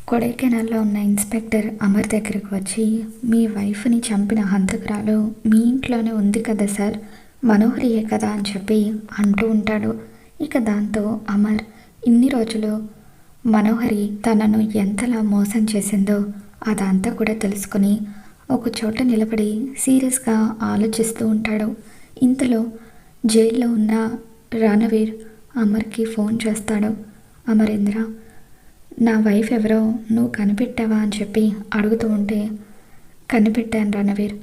కొడైకెనాల్లో ఉన్న ఇన్స్పెక్టర్ అమర్ దగ్గరకు వచ్చి, మీ వైఫ్ని చంపిన హంతకురాలు మీ ఇంట్లోనే ఉంది కదా సార్, మనోహరియే కదా అని చెప్పి అంటూ ఉంటాడు. ఇక దాంతో అమర్ ఇన్ని రోజులు మనోహరి తనను ఎంతలా మోసం చేసిందో అదంతా కూడా తెలుసుకుని ఒక చోట నిలబడి సీరియస్గా ఆలోచిస్తూ ఉంటాడు. ఇంతలో జైల్లో ఉన్న రణవీర్ అమర్కి ఫోన్ చేస్తాడు. అమరేంద్ర, నా వైఫ్ ఎవరో నువ్వు కనిపెట్టావా అని చెప్పి అడుగుతూ ఉంటే, కనిపెట్టాను రణవీర్,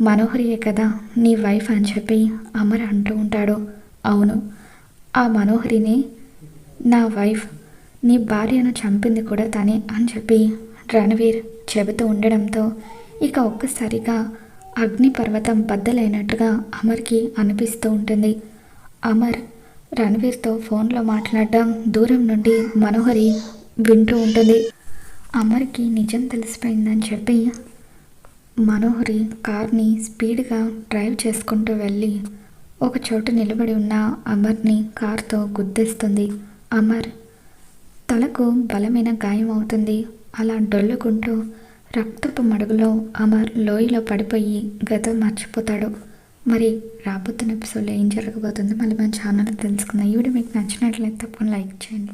మనోహరియే కదా నీ వైఫ్ అని చెప్పి అమర్ అంటూ ఉంటాడు. అవును, ఆ మనోహరిని నా వైఫ్, నీ భార్యను చంపింది కూడా తనే అని చెప్పి రణవీర్ చెబుతూ ఉండడంతో ఇక ఒక్కసారిగా అగ్నిపర్వతం బద్దలైనట్టుగా అమర్కి అనిపిస్తూ ఉంటుంది. అమర్ రణవీర్తో ఫోన్లో మాట్లాడడం దూరం నుండి మనోహరి వింటూ ఉంటుంది. అమర్కి నిజం తెలిసిపోయిందని చెప్పి మనోహరి కార్ని స్పీడ్గా డ్రైవ్ చేసుకుంటూ వెళ్ళి ఒక చోట నిలబడి ఉన్న అమర్ని కార్తో గుద్దేస్తుంది. అమర్ తలకు బలమైన గాయం అవుతుంది. అలా డొల్లుకుంటూ రక్తపు మడుగులో అమర్ లోయలో పడిపోయి గతం మర్చిపోతాడు. మరి రాబోతున్న ఎపిసోడ్లో ఏం జరగబోతుందో మళ్ళీ మన ఛానల్లో తెలుసుకుందాం. ఈ వీడియో మీకు నచ్చినట్లయితే తప్పకుండా లైక్ చేయండి.